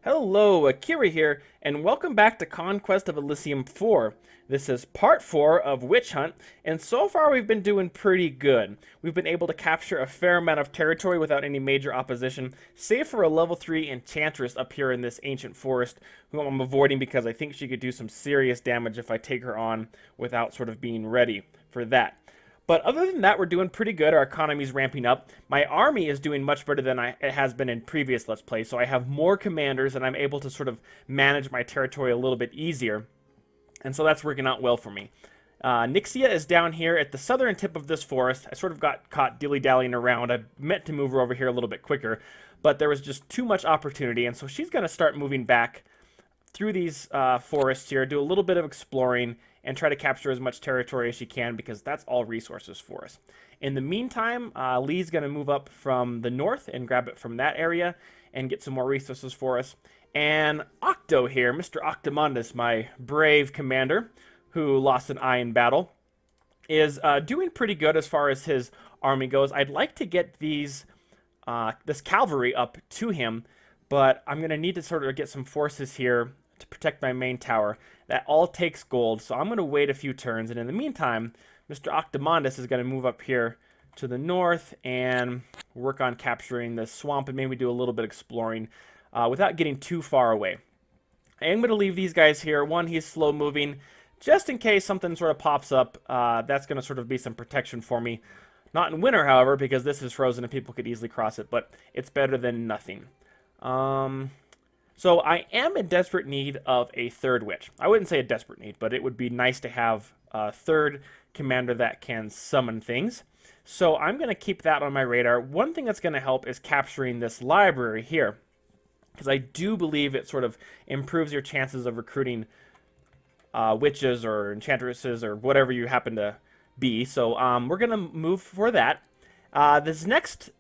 Hello, Akira here, and welcome back to Conquest of Elysium 4. This is part 4 of Witch Hunt, and so far we've been doing pretty good. We've been able to capture a fair amount of territory without any major opposition, save for a level 3 enchantress up here in this ancient forest, who I'm avoiding because I think she could do some serious damage if I take her on without sort of being ready for that. But other than that, we're doing pretty good. Our economy's ramping up. My army is doing much better than it has been in previous Let's Plays, so I have more commanders, and I'm able to sort of manage my territory a little bit easier. And so that's working out well for me. Nixia is down here at the southern tip of this forest. I sort of got caught dilly-dallying around. I meant to move her over here a little bit quicker, but there was just too much opportunity, and so she's going to start moving back through these forests here, do a little bit of exploring, and try to capture as much territory as she can, because that's all resources for us. In the meantime, Lee's going to move up from the north and grab it from that area and get some more resources for us. And Octo here, Mr. Octomundus, my brave commander, who lost an eye in battle, is doing pretty good as far as his army goes. I'd like to get this cavalry up to him, but I'm going to need to sort of get some forces here to protect my main tower. That all takes gold, so I'm going to wait a few turns, and in the meantime, Mr. Octomundus is going to move up here to the north and work on capturing the swamp and maybe do a little bit exploring without getting too far away. I am going to leave these guys here. One, he's slow moving, just in case something sort of pops up. That's going to sort of be some protection for me. Not in winter, however, because this is frozen and people could easily cross it, but it's better than nothing. So I am in desperate need of a third witch. I wouldn't say a desperate need, but it would be nice to have a third commander that can summon things. So I'm going to keep that on my radar. One thing that's going to help is capturing this library here, because I do believe it sort of improves your chances of recruiting witches or enchantresses or whatever you happen to be. So we're going to move for that. This next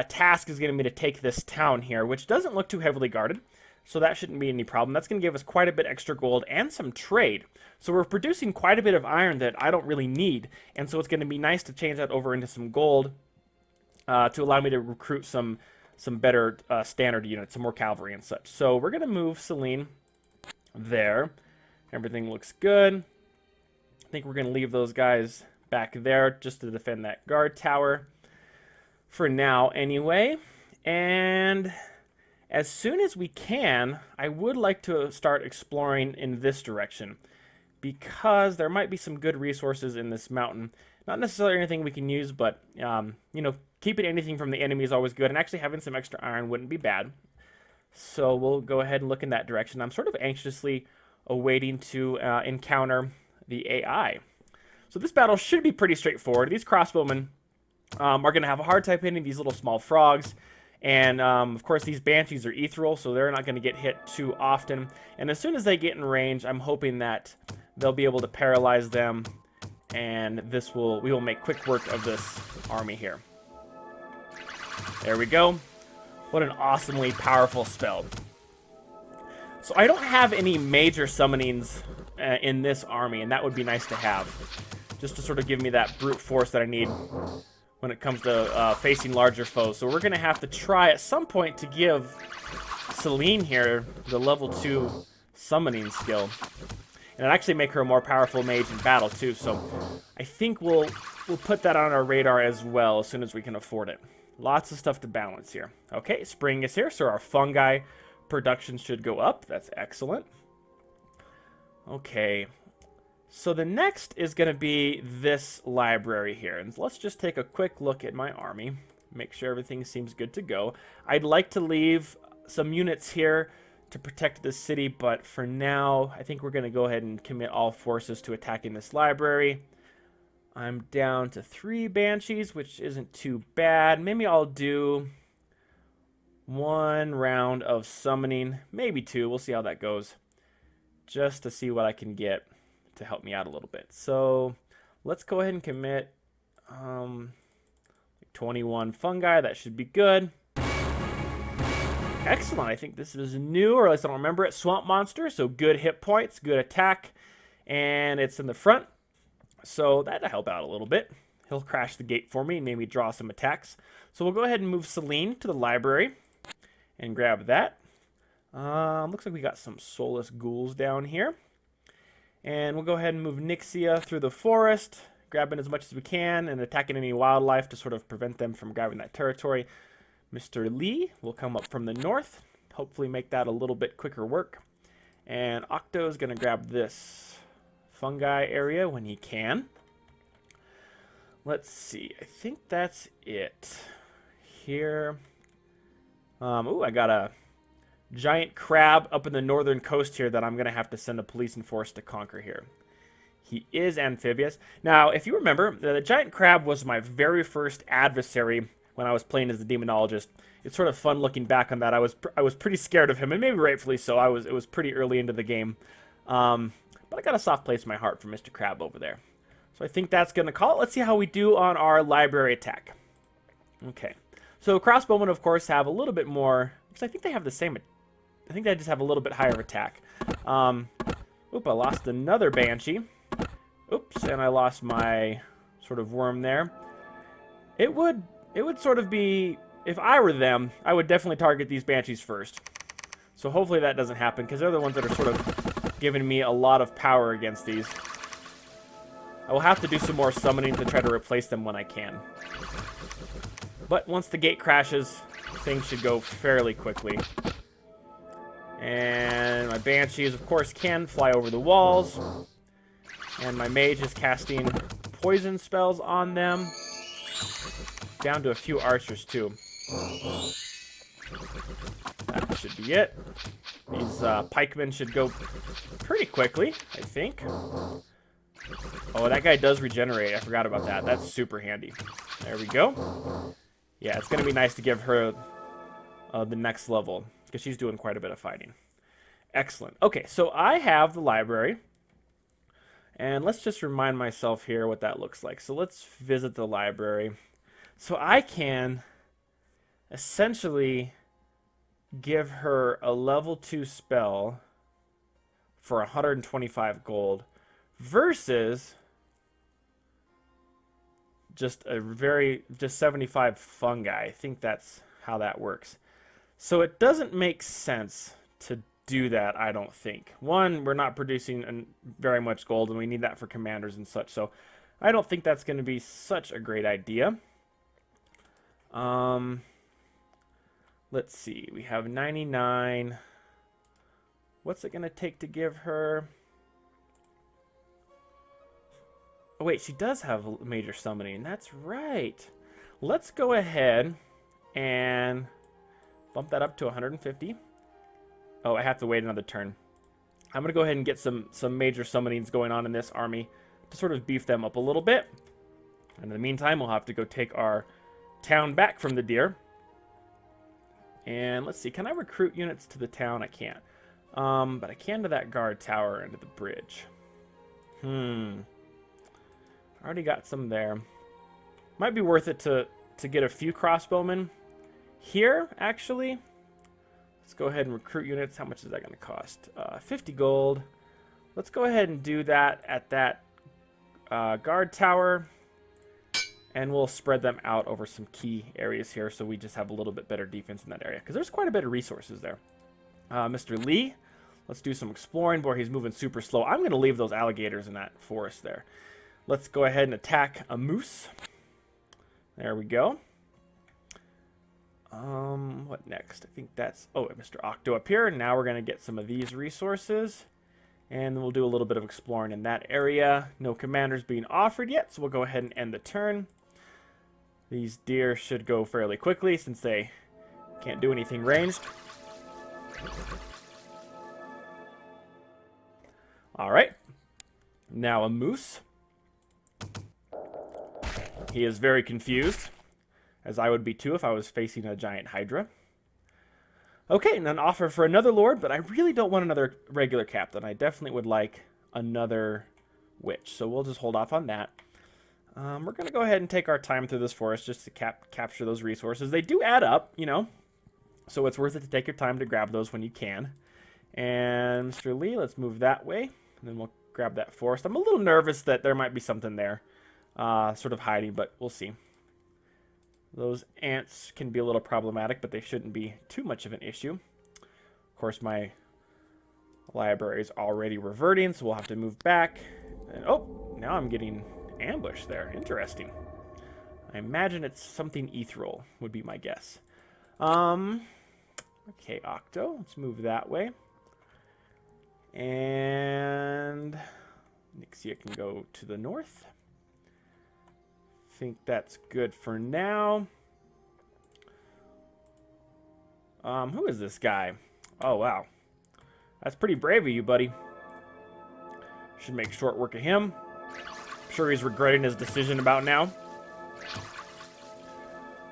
task is going to be to take this town here, which doesn't look too heavily guarded. So that shouldn't be any problem. That's going to give us quite a bit extra gold and some trade. So we're producing quite a bit of iron that I don't really need. And so it's going to be nice to change that over into some gold to allow me to recruit some better standard units, some more cavalry and such. So we're going to move Celine there. Everything looks good. I think we're going to leave those guys back there just to defend that guard tower for now anyway. And as soon as we can, I would like to start exploring in this direction, because there might be some good resources in this mountain. Not necessarily anything we can use, but, keeping anything from the enemy is always good, and actually having some extra iron wouldn't be bad. So we'll go ahead and look in that direction. I'm sort of anxiously awaiting to encounter the AI. So this battle should be pretty straightforward. These crossbowmen are going to have a hard time hitting these little small frogs. And, of course, these banshees are ethereal, so they're not going to get hit too often. And as soon as they get in range, I'm hoping that they'll be able to paralyze them, and we will make quick work of this army here. There we go. What an awesomely powerful spell. So I don't have any major summonings in this army, and that would be nice to have, just to sort of give me that brute force that I need when it comes to facing larger foes. So we're going to have to try at some point to give Celine here the level 2 summoning skill. And it'll actually make her a more powerful mage in battle too. So I think we'll put that on our radar as well as soon as we can afford it. Lots of stuff to balance here. Okay, spring is here, so our fungi production should go up. That's excellent. Okay. So the next is going to be this library here. And let's just take a quick look at my army. Make sure everything seems good to go. I'd like to leave some units here to protect the city, but for now, I think we're going to go ahead and commit all forces to attacking this library. I'm down to 3 banshees, which isn't too bad. Maybe I'll do 1 round of summoning, maybe 2. We'll see how that goes, just to see what I can get to help me out a little bit. So let's go ahead and commit 21 fungi. That should be good. Excellent. I think this is new, or at least I don't remember it. Swamp monster, so good hit points, good attack, and it's in the front, so that'll help out a little bit. He'll crash the gate for me and maybe draw some attacks. So we'll go ahead and move Celine to the library and grab that. Looks like we got some soulless ghouls down here. And we'll go ahead and move Nixia through the forest, grabbing as much as we can and attacking any wildlife to sort of prevent them from grabbing that territory. Mr. Lee will come up from the north, hopefully make that a little bit quicker work. And Octo is going to grab this fungi area when he can. Let's see. I think that's it. Here. Ooh, I got a giant crab up in the northern coast here that I'm going to have to send a police and force to conquer here. He is amphibious. Now, if you remember, the giant crab was my very first adversary when I was playing as the demonologist. It's sort of fun looking back on that. I was pretty scared of him, and maybe rightfully so. It was pretty early into the game. But I got a soft place in my heart for Mr. Crab over there. So I think that's going to call it. Let's see how we do on our library attack. Okay. So crossbowmen, of course, have a little bit more, because I think they have the same, I think they just have a little bit higher attack. Oop, I lost another Banshee. Oops, and I lost my sort of worm there. It would sort of be, if I were them, I would definitely target these Banshees first. So hopefully that doesn't happen, because they're the ones that are sort of giving me a lot of power against these. I will have to do some more summoning to try to replace them when I can. But once the gate crashes, things should go fairly quickly. And my Banshees, of course, can fly over the walls. And my mage is casting poison spells on them. Down to a few archers, too. That should be it. These pikemen should go pretty quickly, I think. Oh, that guy does regenerate. I forgot about that. That's super handy. There we go. Yeah, it's going to be nice to give her the next level, because she's doing quite a bit of fighting. Excellent. Okay, so I have the library. And let's just remind myself here what that looks like. So let's visit the library. So I can essentially give her a level 2 spell for 125 gold versus just 75 fungi. I think that's how that works. So it doesn't make sense to do that, I don't think. One, we're not producing very much gold, and we need that for commanders and such. So I don't think that's going to be such a great idea. Let's see. We have 99. What's it going to take to give her? Oh, wait, she does have major summoning. That's right. Let's go ahead and bump that up to 150. Oh, I have to wait another turn. I'm going to go ahead and get some major summonings going on in this army to sort of beef them up a little bit. And in the meantime, we'll have to go take our town back from the deer. And let's see, can I recruit units to the town? I can't. But I can to that guard tower and to the bridge. Already got some there. Might be worth it to get a few crossbowmen here, actually. Let's go ahead and recruit units. How much is that going to cost? 50 gold. Let's go ahead and do that at that guard tower. And we'll spread them out over some key areas here so we just have a little bit better defense in that area. Because there's quite a bit of resources there. Mr. Lee, let's do some exploring. Boy, he's moving super slow. I'm going to leave those alligators in that forest there. Let's go ahead and attack a moose. There we go. What next? I think that's... Oh, Mr. Octo up here. Now we're going to get some of these resources. And we'll do a little bit of exploring in that area. No commanders being offered yet, so we'll go ahead and end the turn. These deer should go fairly quickly since they can't do anything ranged. Alright. Now a moose. He is very confused, as I would be too if I was facing a giant hydra. Okay, and an offer for another lord, but I really don't want another regular captain. I definitely would like another witch, so we'll just hold off on that. We're going to go ahead and take our time through this forest just to capture those resources. They do add up, you know, so it's worth it to take your time to grab those when you can. And Mr. Lee, let's move that way, and then we'll grab that forest. I'm a little nervous that there might be something there, sort of hiding, but we'll see. Those ants can be a little problematic, but they shouldn't be too much of an issue. Of course, my library is already reverting, so we'll have to move back. And, oh, now I'm getting ambushed there. Interesting. I imagine it's something ethereal, would be my guess. Okay, Octo, let's move that way. And Nixia can go to the north. Think that's good for now. Who is this guy? Oh, wow. That's pretty brave of you, buddy. Should make short work of him. I'm sure he's regretting his decision about now.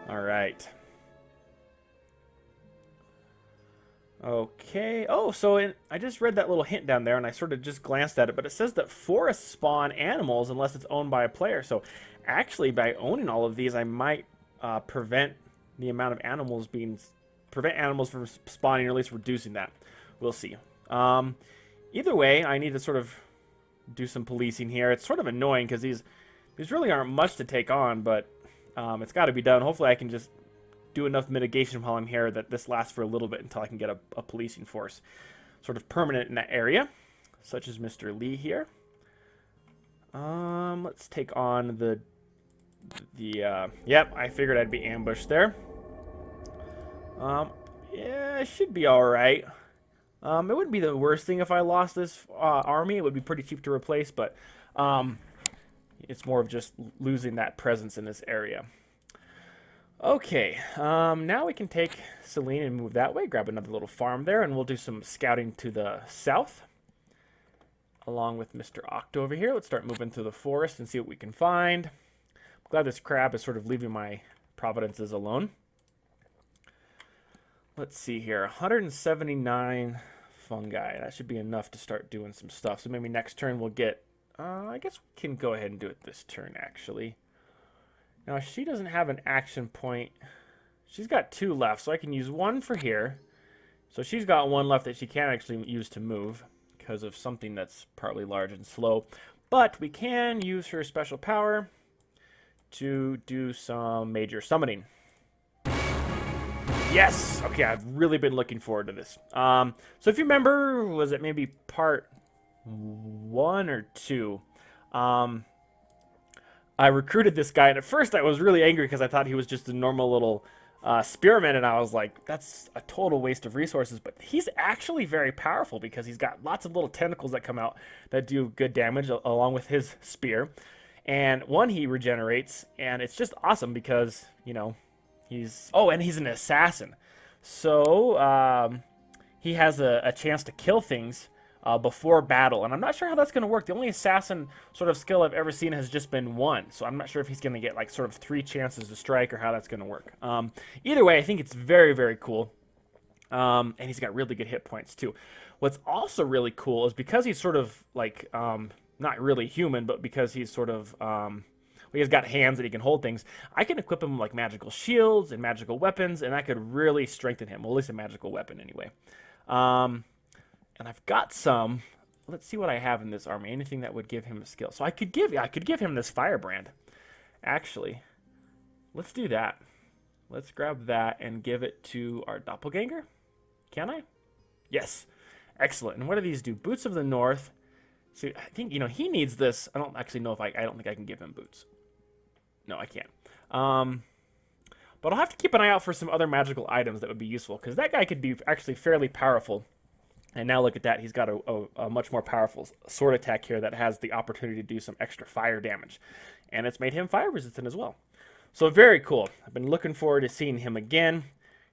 All right. Okay. Oh, so I just read that little hint down there, and I sort of just glanced at it, but it says that forests spawn animals unless it's owned by a player. So actually, by owning all of these, I might prevent the amount of animals prevent animals from spawning, or at least reducing that. We'll see. Either way, I need to sort of do some policing here. It's sort of annoying because these really aren't much to take on, but it's got to be done. Hopefully I can just do enough mitigation while I'm here that this lasts for a little bit until I can get a policing force sort of permanent in that area, such as Mr. Lee here. Let's take on yep, I figured I'd be ambushed there. Yeah, it should be alright. It wouldn't be the worst thing if I lost this army. It would be pretty cheap to replace, but it's more of just losing that presence in this area. Okay, now we can take Celine and move that way, grab another little farm there, and we'll do some scouting to the south. Along with Mr. Octo over here, let's start moving through the forest and see what we can find. I'm glad this crab is sort of leaving my providences alone. Let's see here, 179 fungi. That should be enough to start doing some stuff. So maybe next turn we'll get, I guess we can go ahead and do it this turn, actually. Now, she doesn't have an action point. She's got 2 left, so I can use 1 for here. So she's got 1 left that she can't actually use to move because of something that's partly large and slow. But we can use her special power to do some major summoning. Yes! Okay, I've really been looking forward to this. So if you remember, was it maybe part 1 or 2? I recruited this guy, and at first I was really angry because I thought he was just a normal little spearman, and I was like, that's a total waste of resources. But he's actually very powerful because he's got lots of little tentacles that come out that do good damage along with his spear. And 1 he regenerates, and it's just awesome because, you know, and he's an assassin. So he has a chance to kill things before battle, and I'm not sure how that's going to work. The only assassin sort of skill I've ever seen has just been 1, so I'm not sure if he's going to get like sort of 3 chances to strike or how that's going to work. Either way, I think it's very, very cool, and he's got really good hit points too. What's also really cool is because he's sort of like not really human, but because he's sort of he's got hands that he can hold things, I can equip him like magical shields and magical weapons, and that could really strengthen him. Well, at least a magical weapon anyway. And I've got some. Let's see what I have in this army. Anything that would give him a skill. So I could give him this firebrand. Actually, let's do that. Let's grab that and give it to our doppelganger. Can I? Yes. Excellent. And what do these do? Boots of the North. So I think, he needs this. I don't actually know if I don't think I can give him boots. No, I can't. But I'll have to keep an eye out for some other magical items that would be useful, because that guy could be actually fairly powerful. And now look at that. He's got a much more powerful sword attack here that has the opportunity to do some extra fire damage. And it's made him fire resistant as well. So very cool. I've been looking forward to seeing him again,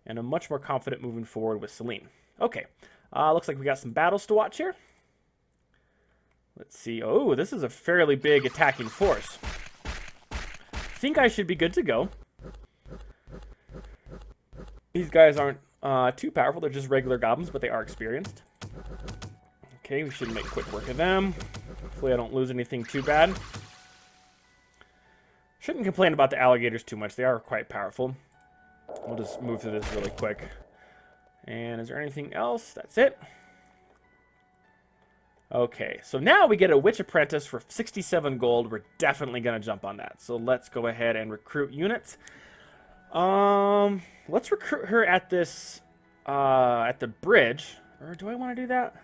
and I'm much more confident moving forward with Celine. Okay. Looks like we got some battles to watch here. Let's see. Oh, this is a fairly big attacking force. I think I should be good to go. These guys aren't too powerful. They're just regular goblins, but they are experienced. Okay, we should make quick work of them. Hopefully I don't lose anything too bad. Shouldn't complain about the alligators too much. They are quite powerful. We'll just move through this really quick. And is there anything else? That's it. Okay, so now we get a Witch Apprentice for 67 gold. We're definitely going to jump on that. So let's go ahead and recruit units. Let's recruit her at this, at the bridge. Or do I want to do that?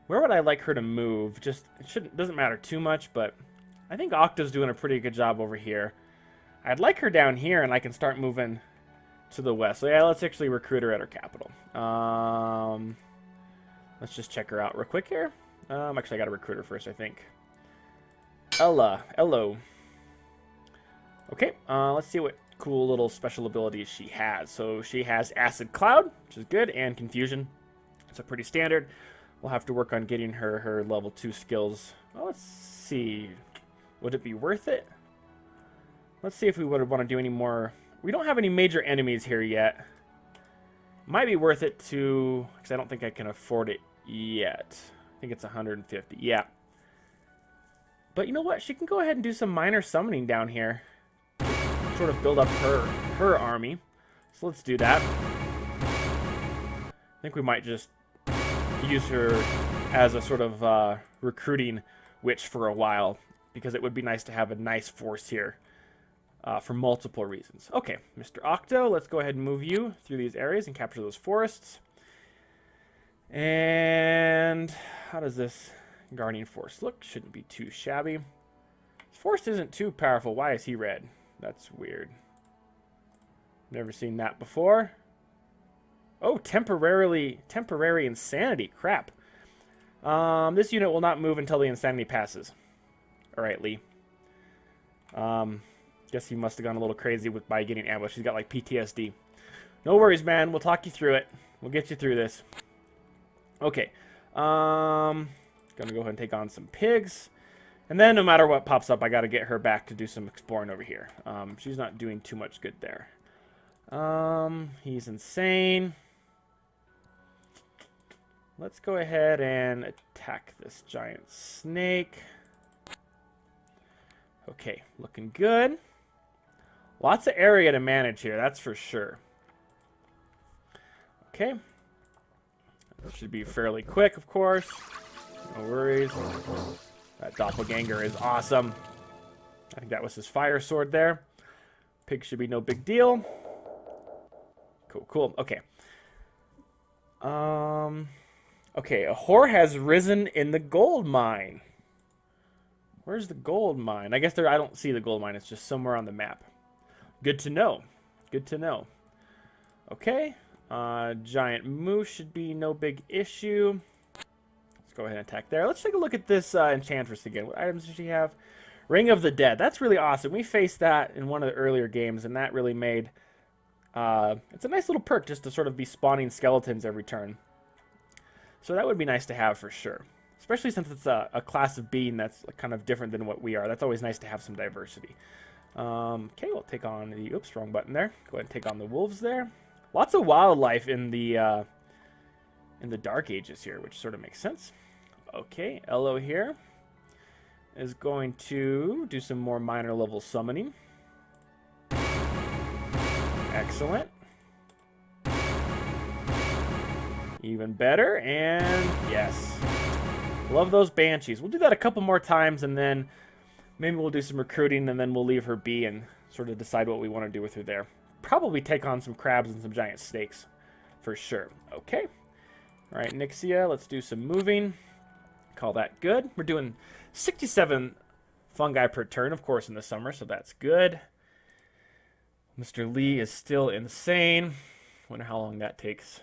Where would I like her to move? Just, it doesn't matter too much, but I think Octo's doing a pretty good job over here. I'd like her down here, and I can start moving to the west. So yeah, let's actually recruit her at her capital. Let's just check her out real quick here. Actually, I got to recruit her first, I think. Ella. Hello. Okay, let's see what cool little special abilities she has. So she has Acid Cloud, which is good, and Confusion. It's a pretty standard. We'll have to work on getting her level 2 skills. Well, let's see. Would it be worth it? Let's see if we would want to do any more. We don't have any major enemies here yet. Might be worth it to, because I don't think I can afford it yet. I think it's 150. Yeah. But you know what? She can go ahead and do some minor summoning down here. Sort of build up her army. So let's do that. I think we might just use her as a sort of recruiting witch for a while, because it would be nice to have a nice force here for multiple reasons. Okay, Mr. Octo, let's go ahead and move you through these areas and capture those forests. And how does this Guardian Force look? Shouldn't be too shabby. This forest isn't too powerful. Why is he red? That's weird. Never seen that before. Oh, temporary insanity. Crap. This unit will not move until the insanity passes. All right, Lee. Guess he must have gone a little crazy by getting ambushed. He's got like PTSD. No worries, man. We'll talk you through it. We'll get you through this. Okay. Gonna go ahead and take on some pigs. And then no matter what pops up, I got to get her back to do some exploring over here. She's not doing too much good there. He's insane. Let's go ahead and attack this giant snake. Okay, looking good. Lots of area to manage here, that's for sure. Okay. That should be fairly quick, of course. No worries. That doppelganger is awesome. I think that was his fire sword there. Pig should be no big deal. Cool, cool. Okay. Okay, a whore has risen in the gold mine. Where's the gold mine? I guess I don't see the gold mine. It's just somewhere on the map. Good to know. Good to know. Okay. Giant moose should be no big issue. Let's go ahead and attack there. Let's take a look at this enchantress again. What items does she have? Ring of the Dead. That's really awesome. We faced that in one of the earlier games, and that really made... it's a nice little perk just to sort of be spawning skeletons every turn. So that would be nice to have for sure. Especially since it's a class of being that's kind of different than what we are. That's always nice to have some diversity. Okay, we'll take on the... Oops, wrong button there. Go ahead and take on the wolves there. Lots of wildlife in the Dark Ages here, which sort of makes sense. Okay, Elo here is going to do some more minor level summoning. Excellent. Even better, and yes. Love those banshees. We'll do that a couple more times, and then maybe we'll do some recruiting, and then we'll leave her be and sort of decide what we want to do with her there. Probably take on some crabs and some giant snakes, for sure. Okay. All right, Nixia, let's do some moving. Call that good. We're doing 67 fungi per turn, of course, in the summer, so that's good. Mr. Lee is still insane. Wonder how long that takes.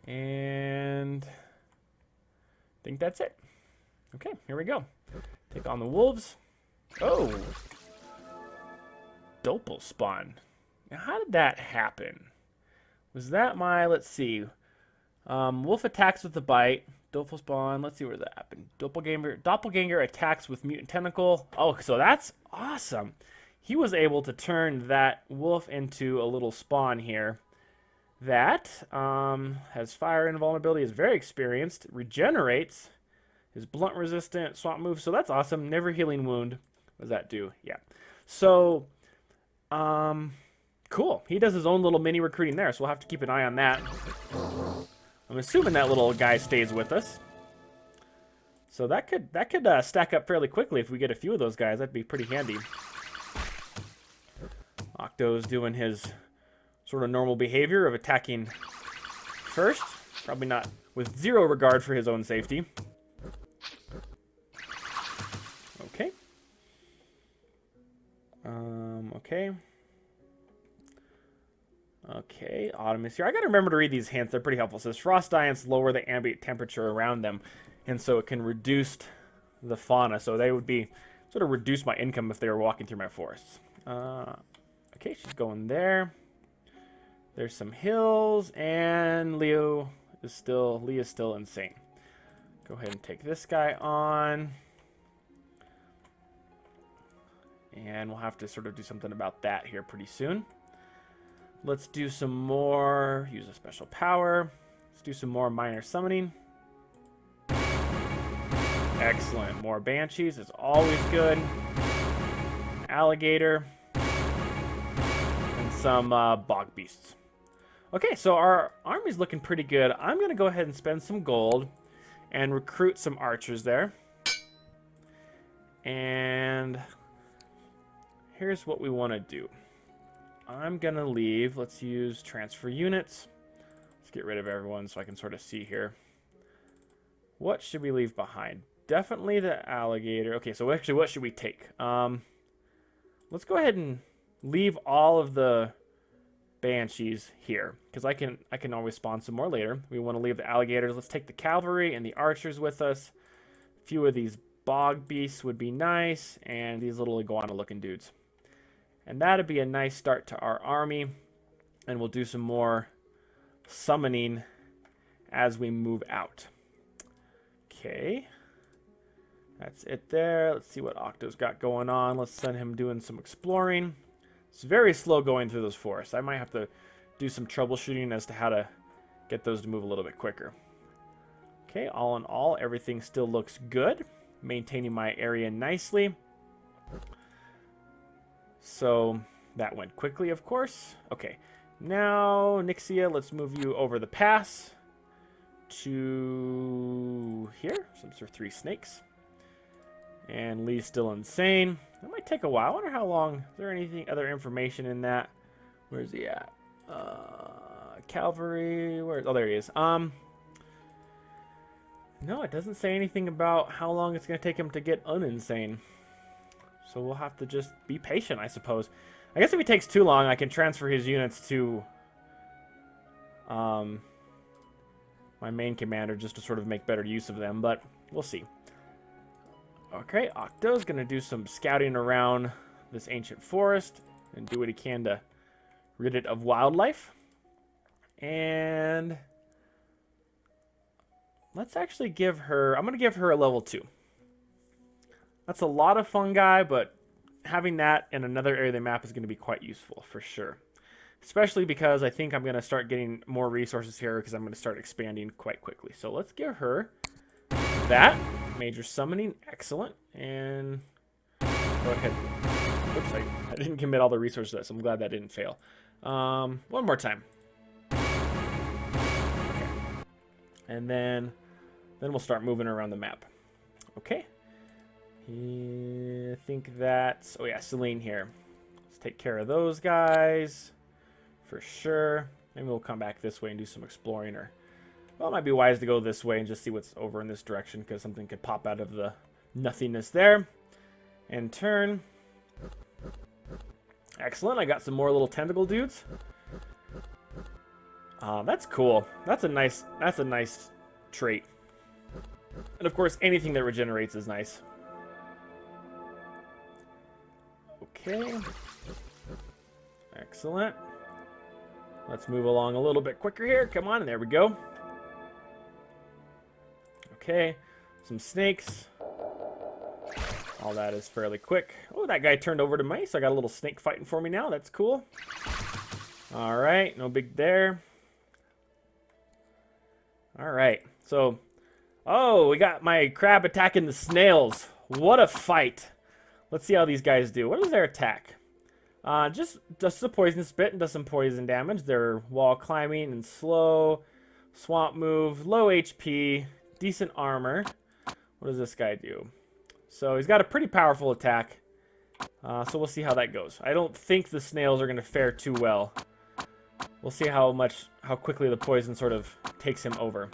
And I think that's it. Okay, here we go. Take on the wolves. Oh. Dopal spawn. Now, how did that happen? Was that my, let's see. Wolf attacks with the bite. Dopal spawn. Let's see where that happened. Doppelganger attacks with mutant tentacle. Oh, so that's awesome. He was able to turn that wolf into a little spawn here. That has fire invulnerability, is very experienced, regenerates, is blunt resistant, swamp move, so that's awesome. Never healing wound. What does that do? Yeah. So, cool. He does his own little mini recruiting there, so we'll have to keep an eye on that. I'm assuming that little guy stays with us. So that could stack up fairly quickly if we get a few of those guys. That'd be pretty handy. Octo's doing his sort of normal behavior of attacking first. Probably not with zero regard for his own safety. Okay. Okay. Okay, autumn is here. I gotta remember to read these hints. They're pretty helpful. It says frost giants lower the ambient temperature around them, and so it can reduce the fauna. So they would be sort of reduce my income if they were walking through my forests. Okay, she's going there. There's some hills, and Leah's still insane. Go ahead and take this guy on. And we'll have to sort of do something about that here pretty soon. Let's do some more, use a special power. Let's do some more minor summoning. Excellent. More banshees is always good. Alligator. And some bog beasts. Okay, so our army's looking pretty good. I'm going to go ahead and spend some gold and recruit some archers there. And here's what we want to do. I'm going to leave. Let's use transfer units. Let's get rid of everyone so I can sort of see here. What should we leave behind? Definitely the alligator. Okay, so actually, what should we take? Let's go ahead and leave all of the banshees here, because I can always spawn some more later. We want to leave the alligators. Let's take the cavalry and the archers with us. A few of these bog beasts would be nice, and these little iguana-looking dudes. And that'd be a nice start to our army, and we'll do some more summoning as we move out. Okay. That's it there. Let's see what Octo's got going on. Let's send him doing some exploring. It's very slow going through those forests. I might have to do some troubleshooting as to how to get those to move a little bit quicker. Okay, all in all, everything still looks good. Maintaining my area nicely. So that went quickly, of course. Okay, now Nixia, let's move you over the pass to here. Some sort of 3 snakes. And Lee's still insane. That might take a while. I wonder how long. Is there anything other information in that? Where's he at? Cavalry. Where? Oh, there he is. No, it doesn't say anything about how long it's going to take him to get uninsane. So we'll have to just be patient, I suppose. I guess if he takes too long, I can transfer his units to my main commander just to sort of make better use of them, but we'll see. Okay, Octo's going to do some scouting around this ancient forest and do what he can to rid it of wildlife. And let's actually give her... I'm going to give her a level 2. That's a lot of fungi, but having that in another area of the map is going to be quite useful for sure. Especially because I think I'm going to start getting more resources here because I'm going to start expanding quite quickly. So let's give her that. Major summoning, excellent. And go ahead. Oops, I didn't commit all the resources to that, so I'm glad that didn't fail. One more time. Okay. And then we'll start moving around the map. Okay. I think that's... Oh yeah, Celine here. Let's take care of those guys. For sure. Maybe we'll come back this way and do some exploring. Or, well, it might be wise to go this way and just see what's over in this direction, because something could pop out of the nothingness there. And turn. Excellent. I got some more little tentacle dudes. That's cool. That's a nice trait. And of course, anything that regenerates is nice. Okay. Excellent. Let's move along a little bit quicker here. Come on, and there we go. Okay. Some snakes. All that is fairly quick. Oh, that guy turned over to me, so I got a little snake fighting for me now. That's cool. All right. No big there. All right. So, oh, we got my crab attacking the snails. What a fight. Let's see how these guys do. What is their attack? Just a poison spit and does some poison damage. They're wall climbing and slow. Swamp move. Low HP. Decent armor. What does this guy do? So he's got a pretty powerful attack. So we'll see how that goes. I don't think the snails are going to fare too well We'll see how quickly the poison sort of takes him over.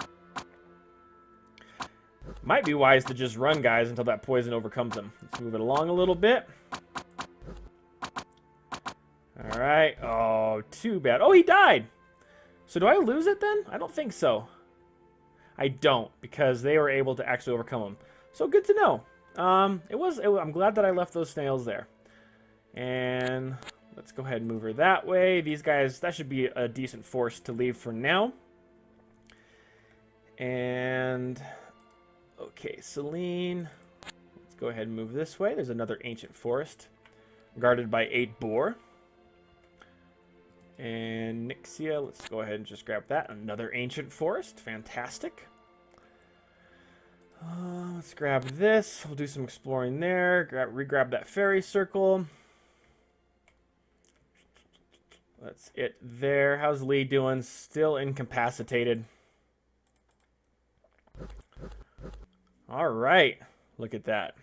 Might be wise to just run, guys, until that poison overcomes him. Let's move it along a little bit. Alright. Oh, too bad. Oh, he died! So do I lose it then? I don't think so. I don't, because they were able to actually overcome him. So good to know. I'm glad that I left those snails there. And let's go ahead and move her that way. These guys, that should be a decent force to leave for now. And okay, Celine. Let's go ahead and move this way. There's another ancient forest guarded by 8 boar. And Nixia, let's go ahead and just grab that. Another ancient forest. Fantastic. Let's grab this. We'll do some exploring there. Re-grab that fairy circle. That's it there. How's Lee doing? Still incapacitated. All right. Look at that.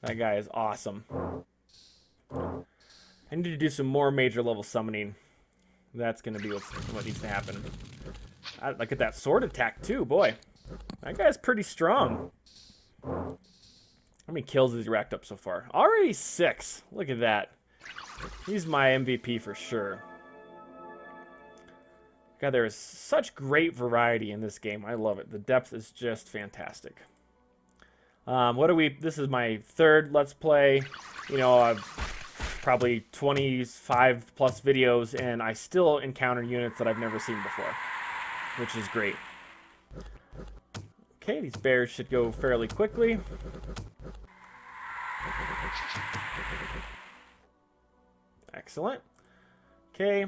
That guy is awesome. I need to do some more major level summoning. That's going to be what needs to happen. Look at that sword attack too, boy. That guy's pretty strong. How many kills has he racked up so far? Already 6. Look at that. He's my MVP for sure. God, there is such great variety in this game. I love it. The depth is just fantastic. This is my 3rd Let's Play. You know, I've probably 25 plus videos, and I still encounter units that I've never seen before, which is great. Okay, these bears should go fairly quickly. Excellent. Okay.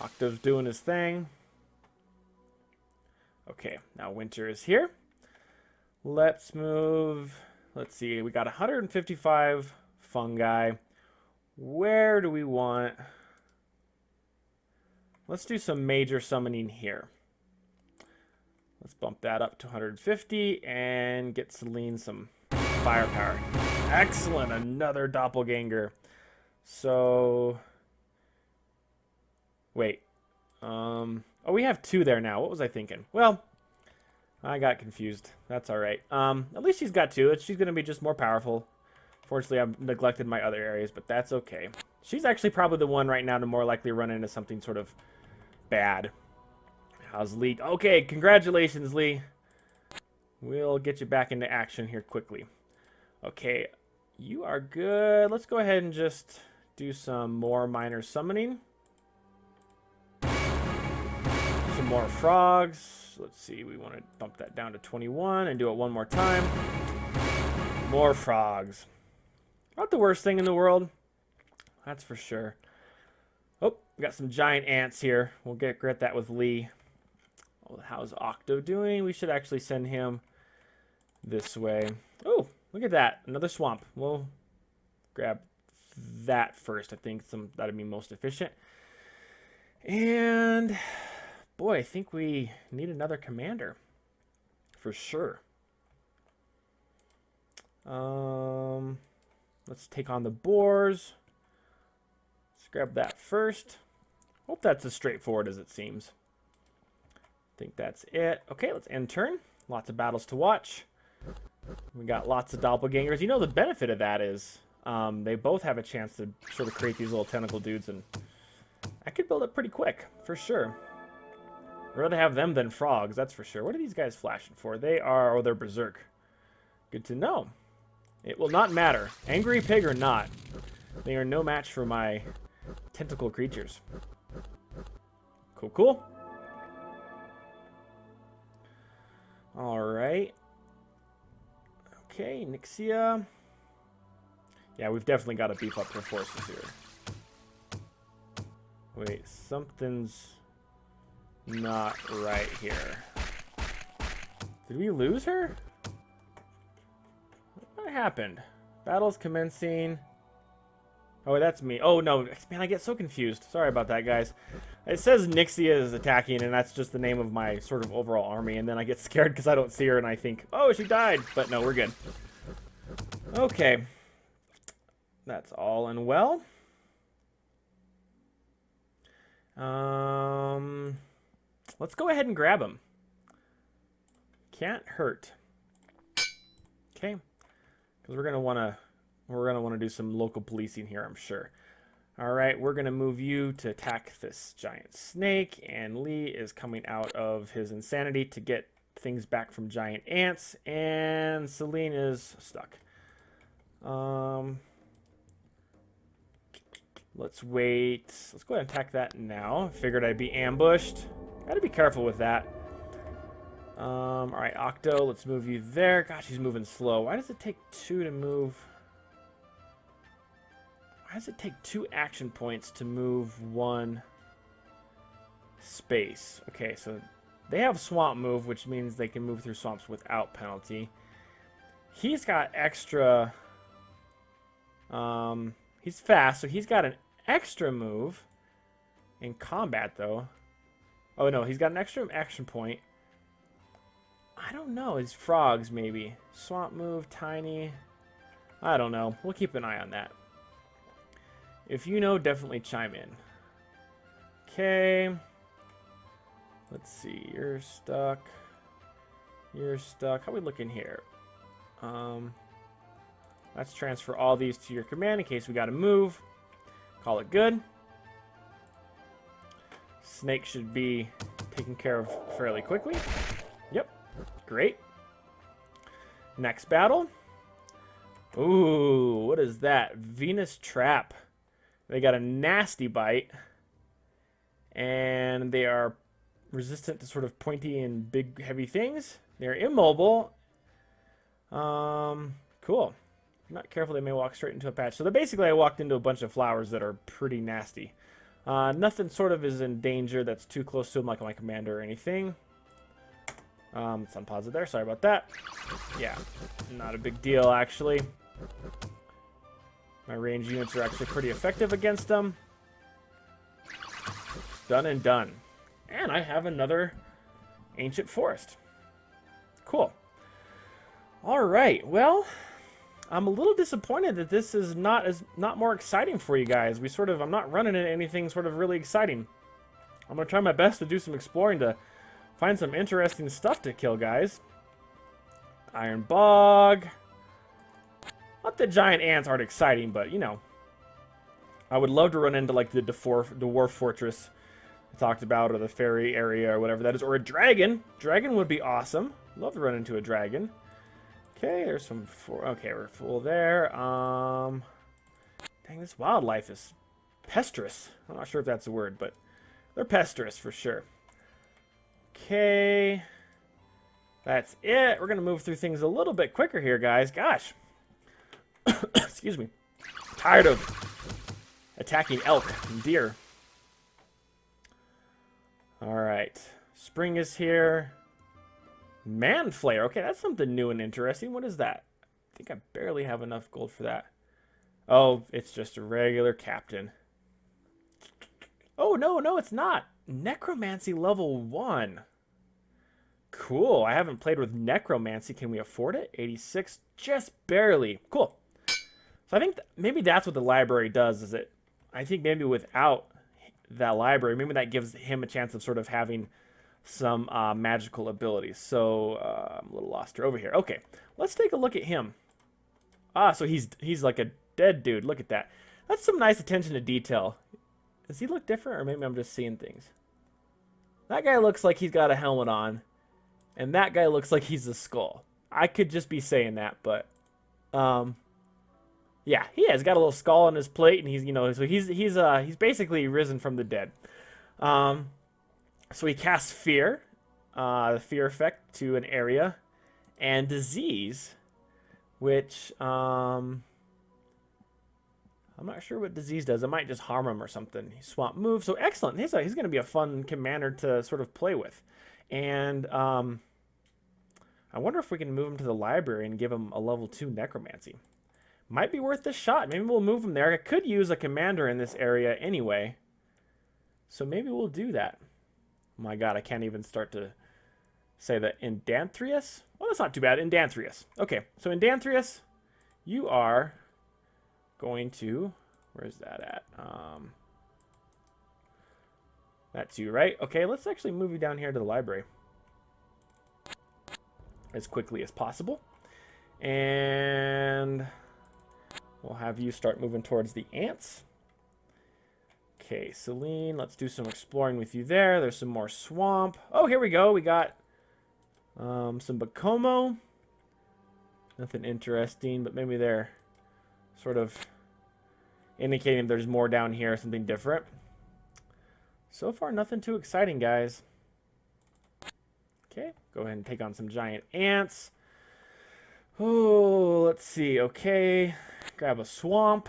Octo's doing his thing. Okay, now winter is here. Let's move. Let's see, we got 155 fungi. Where do we want? Let's do some major summoning here. Let's bump that up to 150 and get Celine some firepower. Excellent, another doppelganger. So, wait. Oh, we have 2 there now. What was I thinking? Well, I got confused. That's all right. At least she's got 2. She's going to be just more powerful. Fortunately, I've neglected my other areas, but that's okay. She's actually probably the one right now to more likely run into something sort of bad. How's Lee? Okay, congratulations, Lee. We'll get you back into action here quickly. Okay, you are good. Let's go ahead and just do some more minor summoning. Some more frogs. Let's see, we want to bump that down to 21 and do it one more time. More frogs. Not the worst thing in the world. That's for sure. Oh, we got some giant ants here. We'll get that with Lee. Oh, how's Octo doing? We should actually send him this way. Oh, look at that. Another swamp. We'll grab that first. I think that'd be most efficient. And boy, I think we need another commander for sure. Let's take on the boars. Let's grab that first. Hope that's as straightforward as it seems. I think that's it. Okay, let's end turn. Lots of battles to watch. We got lots of doppelgangers. You know, the benefit of that is they both have a chance to sort of create these little tentacle dudes, and I could build it pretty quick, for sure. I'd rather have them than frogs, that's for sure. What are these guys flashing for? They're berserk. Good to know. It will not matter. Angry pig or not, they are no match for my tentacle creatures. Cool, cool. All right. Okay, Nixia. Yeah, we've definitely got to beef up her forces here. Wait, something's not right here. Did we lose her? What happened? Battle's commencing. Oh, that's me. Oh, no. Man, I get so confused. Sorry about that, guys. It says Nixia is attacking, and that's just the name of my sort of overall army, and then I get scared because I don't see her, and I think, oh, she died. But no, we're good. Okay. That's all and well. Let's go ahead and grab him. Can't hurt. Okay, because we're gonna wanna do some local policing here, I'm sure. All right, we're gonna move you to attack this giant snake, and Lee is coming out of his insanity to get things back from giant ants, and Celine is stuck. Let's wait. Let's go ahead and attack that now. Figured I'd be ambushed. Gotta be careful with that. All right, Octo, let's move you there. Gosh, he's moving slow. Why does it take 2 to move? Why does it take 2 action points to move 1 space? Okay, so they have Swamp Move, which means they can move through swamps without penalty. He's got extra... he's fast, so he's got an extra move in combat, though. Oh, no, he's got an extra action point. I don't know. His frogs, maybe. Swamp Move, Tiny. I don't know. We'll keep an eye on that. If you know, definitely chime in. Okay. Let's see. You're stuck. You're stuck. How are we looking here? Let's transfer all these to your command in case we got to move. Call it good. Snake should be taken care of fairly quickly. Yep. Great. Next battle. Ooh, what is that? Venus Trap. They got a nasty bite. And they are resistant to sort of pointy and big, heavy things. They're immobile. Cool. I'm not careful, they may walk straight into a patch. So basically I walked into a bunch of flowers that are pretty nasty. Nothing sort of is in danger that's too close to him, like my commander or anything. It's unpaused there, sorry about that. Yeah, not a big deal actually. My range units are actually pretty effective against them. Done and done. And I have another ancient forest. Cool. Alright, well, I'm a little disappointed that this is not more exciting for you guys. I'm not running into anything sort of really exciting. I'm gonna try my best to do some exploring to find some interesting stuff to kill, guys. Iron Bog. Not that giant ants aren't exciting, but you know, I would love to run into like the dwarf fortress I talked about, or the fairy area, or whatever that is, or a dragon. Dragon would be awesome. Love to run into a dragon. Okay, there's some... Okay, we're full there. Dang, this wildlife is pesteros. I'm not sure if that's a word, but they're pesteros for sure. Okay. That's it. We're going to move through things a little bit quicker here, guys. Gosh. Excuse me. Tired of attacking elk and deer. Alright. Spring is here. Manflayer. Okay, that's something new and interesting. What is that? I think I barely have enough gold for that. Oh, it's just a regular captain. Oh, no, it's not. Necromancy level 1. Cool. I haven't played with Necromancy. Can we afford it? 86. Just barely. Cool. So I think maybe that's what the library does, is it? I think maybe without that library, maybe that gives him a chance of sort of having some magical abilities. So I'm a little lost here. Over here. Okay, let's take a look at him. So he's like a dead dude. Look at that. That's some nice attention to detail. Does he look different, or maybe I'm just seeing things? That guy looks like he's got a helmet on, and that guy looks like he's a skull. I could just be saying that, but yeah, he has got a little skull on his plate, and he's, you know, so he's basically risen from the dead. So he casts Fear, the Fear effect to an area, and Disease, which, I'm not sure what Disease does. It might just harm him or something. Swamp Move, so excellent. He's going to be a fun commander to sort of play with. And, I wonder if we can move him to the library and give him a level 2 Necromancy. Might be worth a shot. Maybe we'll move him there. I could use a commander in this area anyway, so maybe we'll do that. Oh my god, I can't even start to say that. Indanthrius? Well, that's not too bad. Indanthrius. Okay, so Indanthrius, you are going to... Where's that at? That's you, right? Okay, let's actually move you down here to the library as quickly as possible. And we'll have you start moving towards the ants. Okay, Celine, let's do some exploring with you there. There's some more swamp. Oh, here we go. We got some Bacomo. Nothing interesting, but maybe they're sort of indicating there's more down here, something different. So far, nothing too exciting, guys. Okay, go ahead and take on some giant ants. Oh, let's see. Okay, grab a swamp.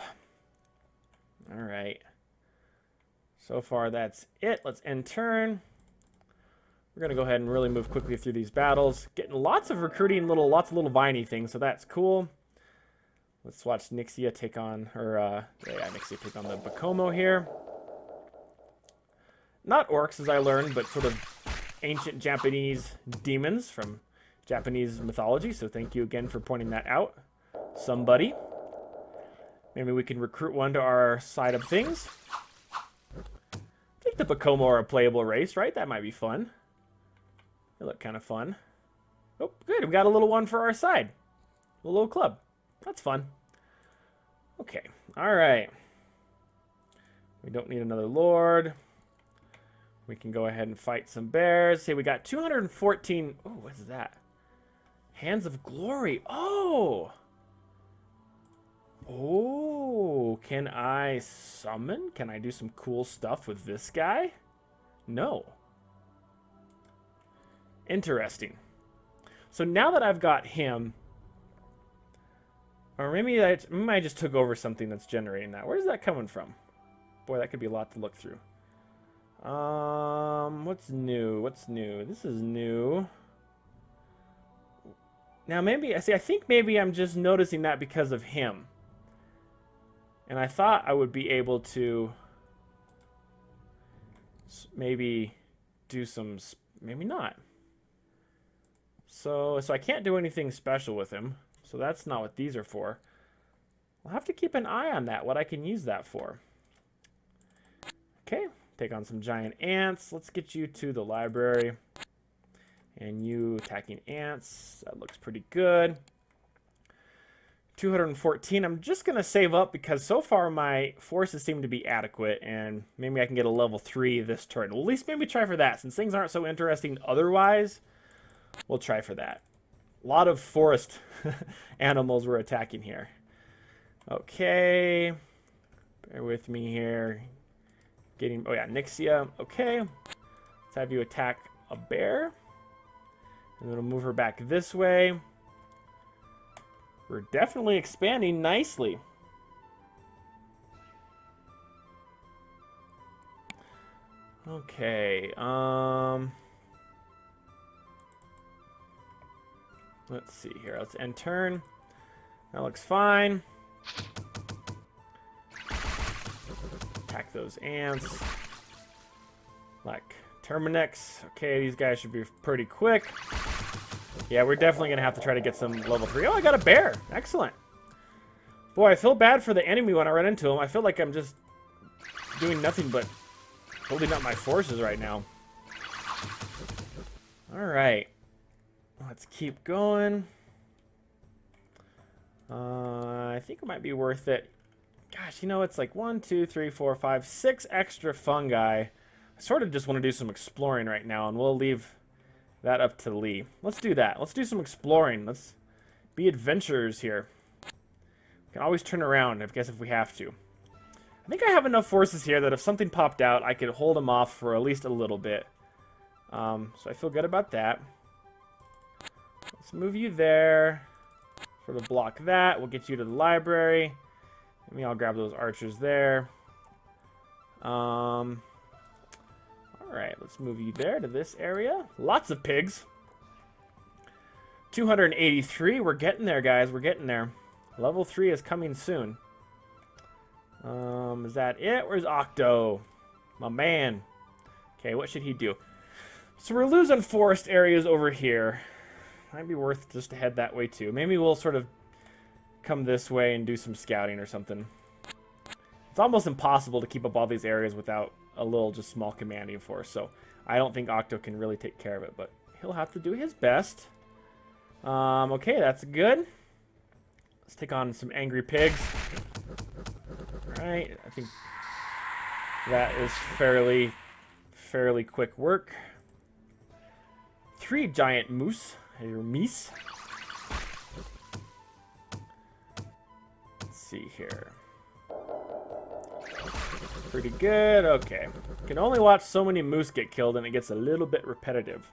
All right. So far, that's it. Let's end turn. We're going to go ahead and really move quickly through these battles. Getting lots of recruiting, lots of little viney things, so that's cool. Let's watch Nixia take on, Nixia take on the Bacomo here. Not orcs, as I learned, but sort of ancient Japanese demons from Japanese mythology, so thank you again for pointing that out. Somebody. Maybe we can recruit one to our side of things. I think the Bacomo are a playable race, right? That might be fun. They look kind of fun. Oh, good. We got a little one for our side. A little club. That's fun. Okay. All right. We don't need another lord. We can go ahead and fight some bears. See, we got 214. Oh, what is that? Hands of Glory. Oh! Oh, can I summon? Can I do some cool stuff with this guy? No. Interesting. So now that I've got him, or maybe I just took over something that's generating that. Where's that coming from? Boy, that could be a lot to look through. What's new? What's new? This is new. Now maybe, I think maybe I'm just noticing that because of him. And I thought I would be able to maybe do some, maybe not. So I can't do anything special with him. So that's not what these are for. I'll have to keep an eye on that, what I can use that for. Okay, take on some giant ants. Let's get you to the library. And you attacking ants. That looks pretty good. 214. I'm just going to save up because so far my forces seem to be adequate. And maybe I can get a level 3 this turn. Well, at least maybe try for that. Since things aren't so interesting otherwise, we'll try for that. A lot of forest animals we're attacking here. Okay. Bear with me here. Oh yeah, Nixia. Okay. Let's have you attack a bear. And then we'll move her back this way. We're definitely expanding nicely. Okay. Let's see here. Let's end turn. That looks fine. Attack those ants. Like Terminix. Okay, these guys should be pretty quick. Yeah, we're definitely going to have to try to get some level 3. Oh, I got a bear. Excellent. Boy, I feel bad for the enemy when I run into him. I feel like I'm just doing nothing but building up my forces right now. Alright. Let's keep going. I think it might be worth it. Gosh, you know, it's like 1, 2, 3, 4, 5, 6 extra fungi. I sort of just want to do some exploring right now, and we'll leave that up to Lee. Let's do that. Let's do some exploring. Let's be adventurers here. We can always turn around, I guess, if we have to. I think I have enough forces here that if something popped out, I could hold them off for at least a little bit. So I feel good about that. Let's move you there. Sort of block that. We'll get you to the library. Maybe I'll grab those archers there. Alright, let's move you there to this area. Lots of pigs. 283. We're getting there, guys. We're getting there. Level 3 is coming soon. Is that it? Where's Octo? My man. Okay, what should he do? So we're losing forest areas over here. Might be worth just to head that way too. Maybe we'll sort of come this way and do some scouting or something. It's almost impossible to keep up all these areas without a little just small commanding force. So I don't think Octo can really take care of it, but he'll have to do his best. Okay, that's good. Let's take on some angry pigs. All right, I think that is fairly quick work. 3 giant moose, or meese. Let's see here. Pretty good. Okay. You can only watch so many moose get killed, and it gets a little bit repetitive.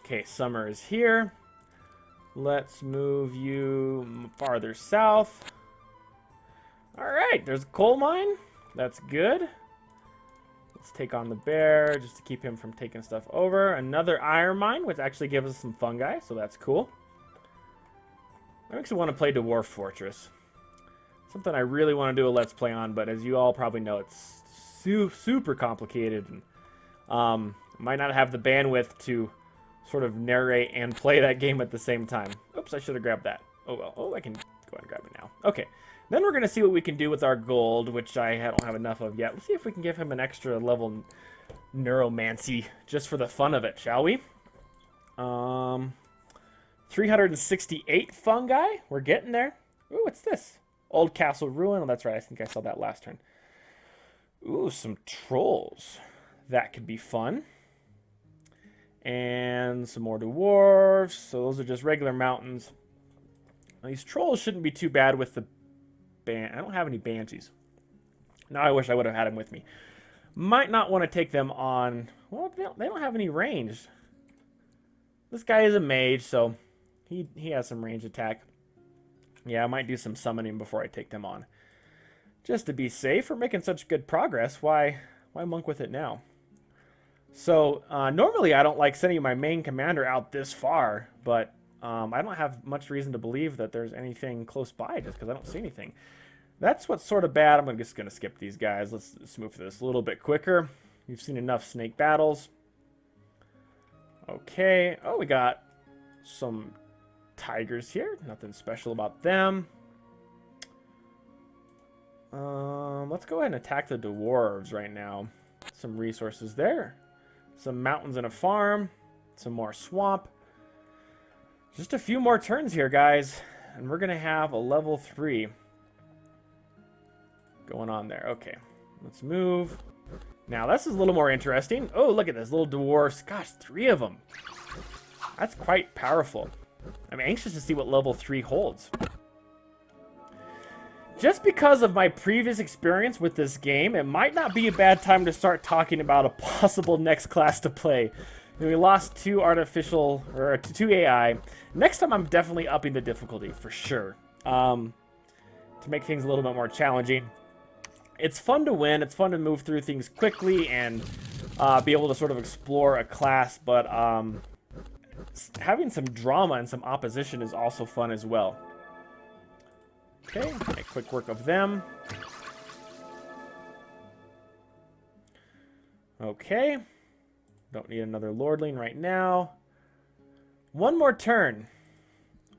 Okay, summer is here. Let's move you farther south. Alright, there's a coal mine. That's good. Let's take on the bear just to keep him from taking stuff over. Another iron mine, which actually gives us some fungi, so that's cool. I actually want to play Dwarf Fortress. Something I really want to do a Let's Play on, but as you all probably know, it's super complicated. And might not have the bandwidth to sort of narrate and play that game at the same time. Oops, I should have grabbed that. Oh well. Oh, I can go ahead and grab it now. Okay. Then we're going to see what we can do with our gold, which I don't have enough of yet. Let's see if we can give him an extra level neuromancy just for the fun of it, shall we? 368 fungi. We're getting there. Ooh, what's this? Old castle ruin. Oh, that's right. I think I saw that last turn. Ooh, some trolls. That could be fun. And some more dwarves. So those are just regular mountains. Now, these trolls shouldn't be too bad with the I don't have any banshees. Now I wish I would have had them with me. Might not want to take them on. Well, they don't have any range. This guy is a mage, so he has some range attack. Yeah, I might do some summoning before I take them on. Just to be safe. We're making such good progress. Why monk with it now? So, normally I don't like sending my main commander out this far, but I don't have much reason to believe that there's anything close by just because I don't see anything. That's what's sort of bad. I'm just going to skip these guys. Let's move through this a little bit quicker. We've seen enough snake battles. Okay. Oh, we got some tigers here. Nothing special about them. Let's go ahead and attack the dwarves right now. Some resources there. Some mountains and a farm. Some more swamp. Just a few more turns here, guys. And we're going to have a level 3 going on there. Okay. Let's move. Now, this is a little more interesting. Oh, look at this. Little dwarfs. Gosh, 3 of them. That's quite powerful. I'm anxious to see what level 3 holds. Just because of my previous experience with this game, it might not be a bad time to start talking about a possible next class to play. We lost 2 artificial, or 2 AI. Next time I'm definitely upping the difficulty, for sure. To make things a little bit more challenging. It's fun to win, it's fun to move through things quickly and be able to sort of explore a class, but having some drama and some opposition is also fun as well. Okay, make quick work of them. Okay. Don't need another lordling right now. One more turn.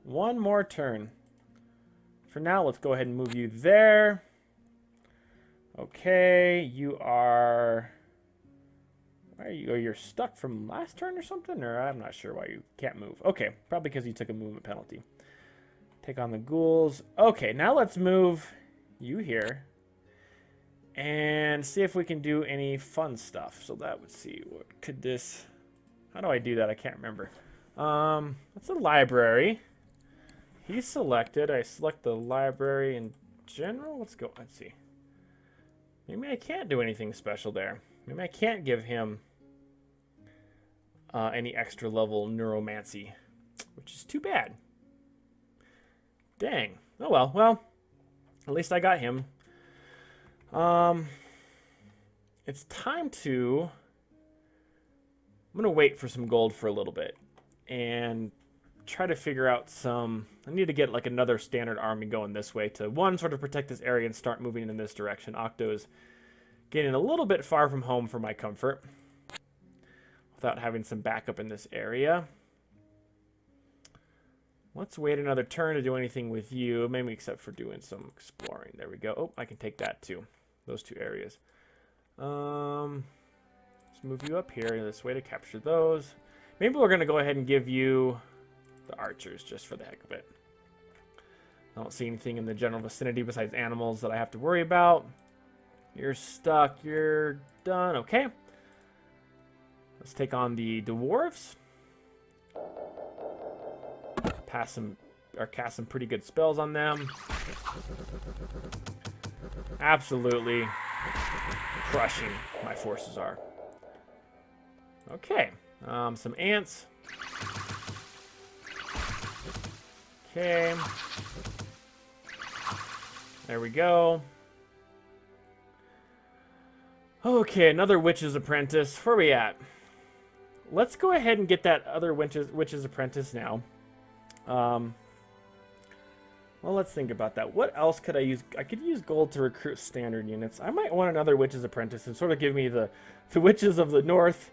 One more turn. For now, let's go ahead and move you there. Okay, you are... Why are you? Oh, you're stuck from last turn or something? Or I'm not sure why you can't move. Okay, probably because you took a movement penalty. Take on the ghouls. Okay, now let's move you here. And see if we can do any fun stuff. So that would see, what could this... How do I do that? I can't remember. That's a library. He's selected. I select the library in general. Let's go. Let's see. Maybe I can't do anything special there. Maybe I can't give him any extra level neuromancy, which is too bad. Dang. Oh well. Well, at least I got him. It's time to... I'm going to wait for some gold for a little bit and try to figure out some... I need to get like another standard army going this way to, one, sort of protect this area and start moving in this direction. Octo is getting a little bit far from home for my comfort without having some backup in this area. Let's wait another turn to do anything with you, maybe except for doing some exploring. There we go. Oh, I can take that too. Those 2 areas. Let's move you up here this way to capture those. Maybe we're going to go ahead and give you the archers just for the heck of it. I don't see anything in the general vicinity besides animals that I have to worry about. You're stuck. You're done. Okay. Let's take on the dwarves. Cast some pretty good spells on them. Absolutely crushing my forces are. Okay. Some ants. Okay. There we go. Okay, another witch's apprentice. Where are we at? Let's go ahead and get that other witch's apprentice now. Well, let's think about that. What else could I use? I could use gold to recruit standard units. I might want another witch's apprentice and sort of give me the witches of the north,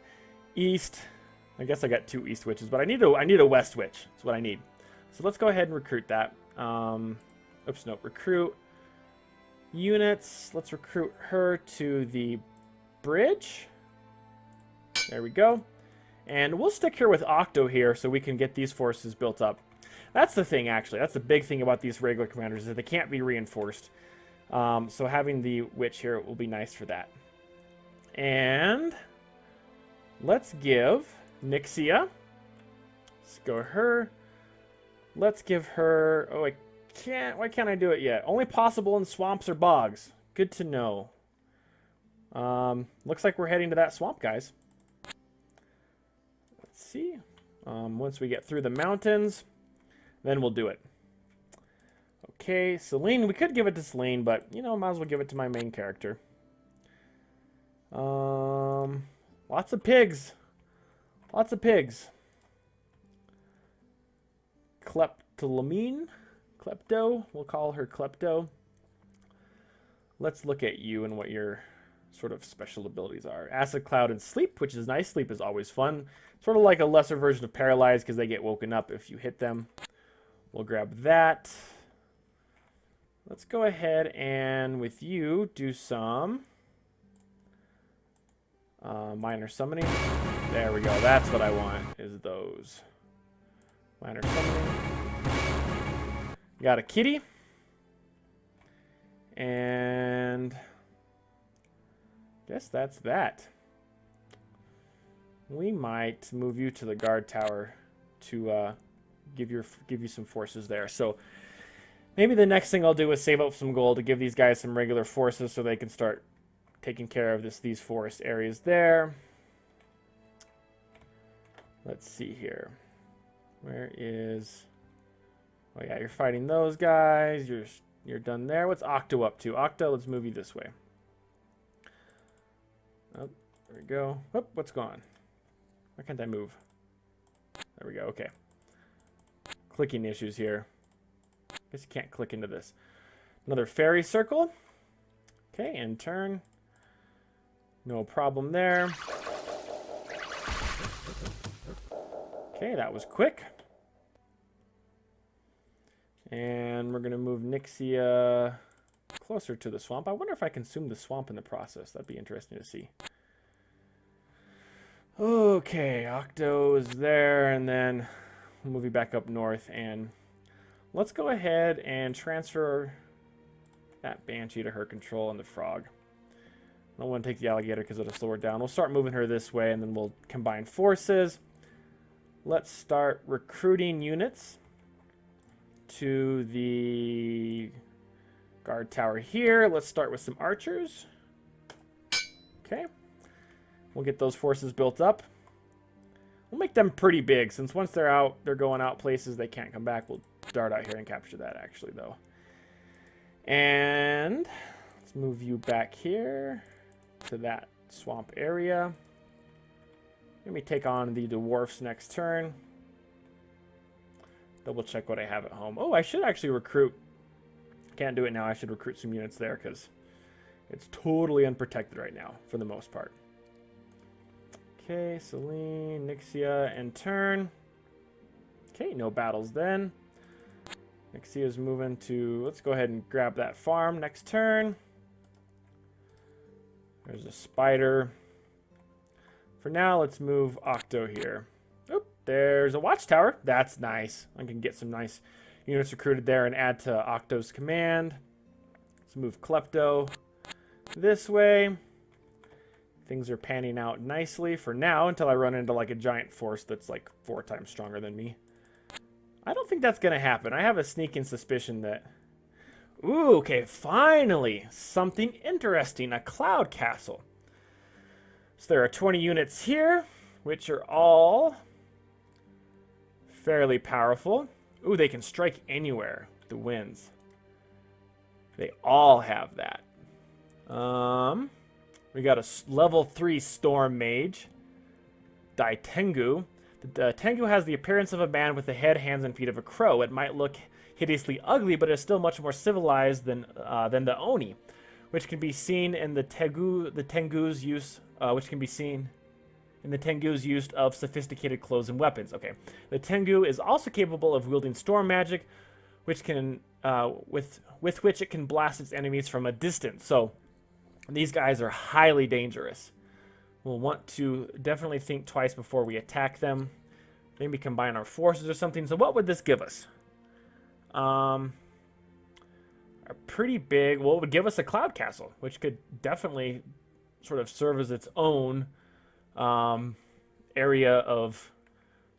east. I guess I got 2 east witches, but I need a west witch. That's what I need. So let's go ahead and recruit that. Oops, no, recruit units. Let's recruit her to the bridge. There we go. And we'll stick here with Octo here so we can get these forces built up. That's the thing, actually. That's the big thing about these regular commanders, is that they can't be reinforced. So having the witch here will be nice for that. And let's give Nixia. Let's go her. Let's give her... Oh, I can't... Why can't I do it yet? Only possible in swamps or bogs. Good to know. Looks like we're heading to that swamp, guys. Let's see. Once we get through the mountains, then we'll do it. Okay, Selene. We could give it to Selene, but, you know, might as well give it to my main character. Lots of pigs. Lots of pigs. Kleptolamine? Klepto? We'll call her Klepto. Let's look at you and what your sort of special abilities are. Acid Cloud and Sleep, which is nice. Sleep is always fun. Sort of like a lesser version of Paralyze because they get woken up if you hit them. We'll grab that. Let's go ahead and with you do some minor summoning. There we go. That's what I want, is those. Minor summoning. Got a kitty. And guess that's that. We might move you to the guard tower to give you some forces there. So maybe the next thing I'll do is save up some gold to give these guys some regular forces so they can start taking care of these forest areas there. Let's see here. Where is... Oh yeah, you're fighting those guys. You're done there. What's Octo up to? Octo, let's move you this way. Oh, there we go. Oh, what's gone? Why can't I move? There we go. Okay. Clicking issues here. Guess you can't click into this. Another fairy circle. Okay, and turn. No problem there. Okay, that was quick. And we're going to move Nixia closer to the swamp. I wonder if I consume the swamp in the process. That'd be interesting to see. Okay, Octo is there, and then we'll move you back up north. And let's go ahead and transfer that Banshee to her control and the frog. I don't want to take the alligator because it'll slow her down. We'll start moving her this way, and then we'll combine forces. Let's start recruiting units to the guard tower here. Let's start with some archers. Okay. We'll get those forces built up. We'll make them pretty big, since once they're out, they're going out places they can't come back. We'll dart out here and capture that, actually, though. And let's move you back here to that swamp area. Let me take on the dwarfs next turn. Double check what I have at home. Oh, I should actually recruit. Can't do it now. I should recruit some units there because it's totally unprotected right now for the most part. Okay, Selene, Nixia, and turn. Okay, no battles then. Nixia's moving to... Let's go ahead and grab that farm next turn. There's a spider. For now, let's move Octo here. Oop, there's a watchtower. That's nice. I can get some nice units recruited there and add to Octo's command. Let's move Klepto this way. Things are panning out nicely for now until I run into like a giant force that's like 4 times stronger than me. I don't think that's going to happen. I have a sneaking suspicion that... Ooh, okay, finally! Something interesting. A cloud castle. So there are 20 units here, which are all fairly powerful. Ooh, they can strike anywhere with the winds. They all have that. We got a level 3 Storm Mage. Dai Tengu. The Tengu has the appearance of a man with the head, hands, and feet of a crow. It might look hideously ugly, but is still much more civilized than the Oni, which can be seen in the Tengu's use, use of sophisticated clothes and weapons. Okay, the Tengu is also capable of wielding storm magic, which can with which it can blast its enemies from a distance. So these guys are highly dangerous. We'll want to definitely think twice before we attack them. Maybe combine our forces or something. So what would this give us? A pretty big... Well, it would give us a cloud castle, which could definitely sort of serve as its own area of...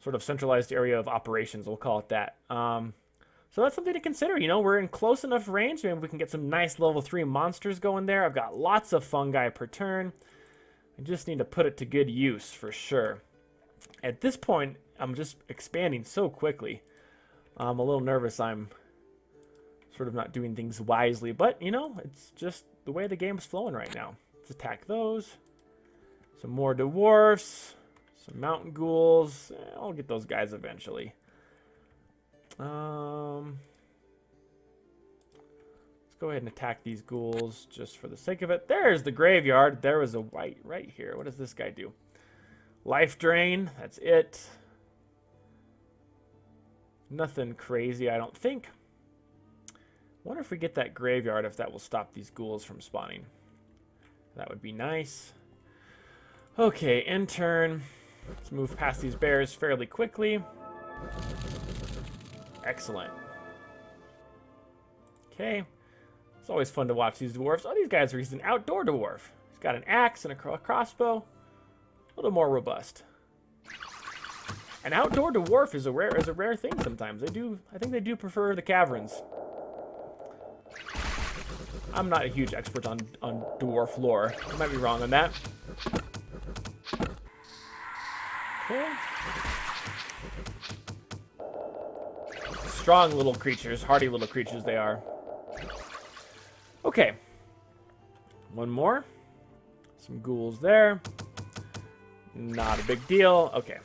sort of centralized area of operations. We'll call it that. So that's something to consider. You know, we're in close enough range. Maybe we can get some nice level 3 monsters going there. I've got lots of fungi per turn. I just need to put it to good use for sure. At this point, I'm just expanding so quickly. I'm a little nervous I'm sort of not doing things wisely. But, you know, it's just the way the game's flowing right now. Let's attack those. Some more dwarfs. Some mountain ghouls. I'll get those guys eventually. Let's go ahead and attack these ghouls just for the sake of it. There's the graveyard. There was a white right here. What does this guy do? Life drain. That's it. Nothing crazy, I don't think. Wonder if we get that graveyard, if that will stop these ghouls from spawning. That would be nice. Okay, end turn. Let's move past these bears fairly quickly. Excellent. Okay. It's always fun to watch these dwarves. Oh, these guys are... He's an outdoor dwarf. He's got an axe and a crossbow. A little more robust. An outdoor dwarf is a rare thing sometimes. I think they do prefer the caverns. I'm not a huge expert on dwarf lore. I might be wrong on that. Okay. Strong little creatures, hardy little creatures they are. Okay. One more. Some ghouls there. Not a big deal. Okay.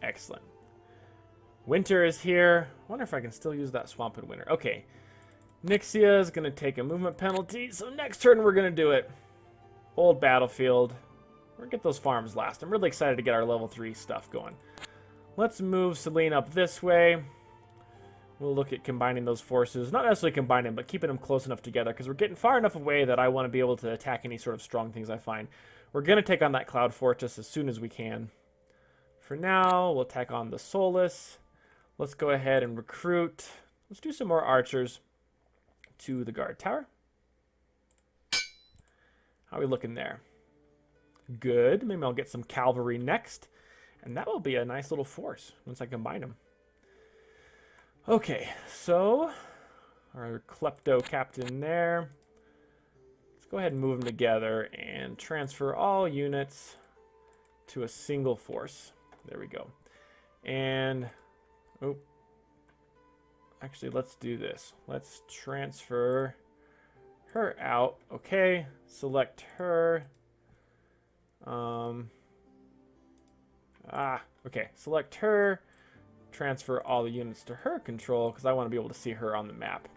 Excellent. Winter is here. I wonder if I can still use that swamp in winter. Okay. Nixia is going to take a movement penalty, so next turn we're going to do it. Old battlefield. We're going to get those farms last. I'm really excited to get our level 3 stuff going. Let's move Celine up this way. We'll look at combining those forces. Not necessarily combining, but keeping them close enough together, because we're getting far enough away that I want to be able to attack any sort of strong things I find. We're going to take on that Cloud Fortress as soon as we can. For now, we'll attack on the Solus. Let's go ahead and recruit. Let's do some more archers to the guard tower. How are we looking there? Good. Maybe I'll get some cavalry next. And that will be a nice little force once I combine them. Okay, so our Klepto captain there. Let's go ahead and move them together and transfer all units to a single force. There we go. And, oh, actually, let's do this. Let's transfer her out. Okay, select her. Okay, select her. Transfer all the units to her control because I want to be able to see her on the map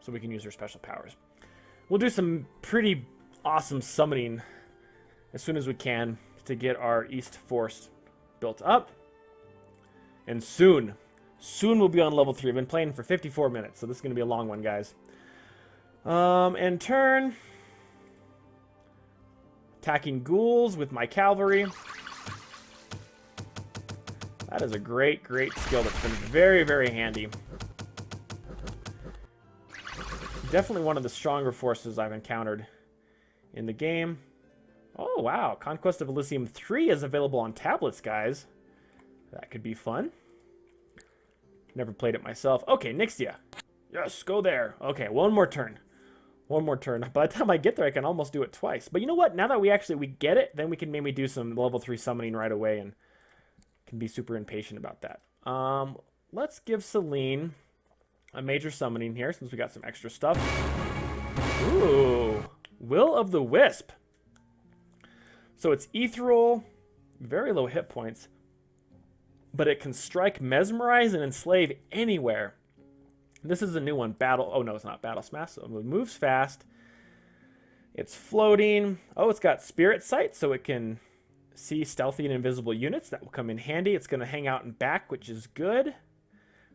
so we can use her special powers. We'll do some pretty awesome summoning as soon as we can to get our East Force built up. And soon we'll be on level 3. I've been playing for 54 minutes, so this is going to be a long one, guys. End turn. Attacking ghouls with my cavalry. That is a great, great skill that's been very, very handy. Definitely one of the stronger forces I've encountered in the game. Oh, wow. Conquest of Elysium 3 is available on tablets, guys. That could be fun. Never played it myself. Okay, Nixia. Yes, go there. Okay, one more turn. One more turn. By the time I get there, I can almost do it twice. But you know what? Now that we get it, then we can maybe do some level 3 summoning right away and can be super impatient about that. Let's give Celine a major summoning here since we got some extra stuff. Ooh, Will of the Wisp. So it's ethereal, very low hit points, but it can strike, mesmerize, and enslave anywhere. This is a new one. Battle. Oh no, it's not Battle Smash. So it moves fast. It's floating. Oh, it's got Spirit Sight, so it can see stealthy and invisible units. That will come in handy. It's going to hang out and back, which is good.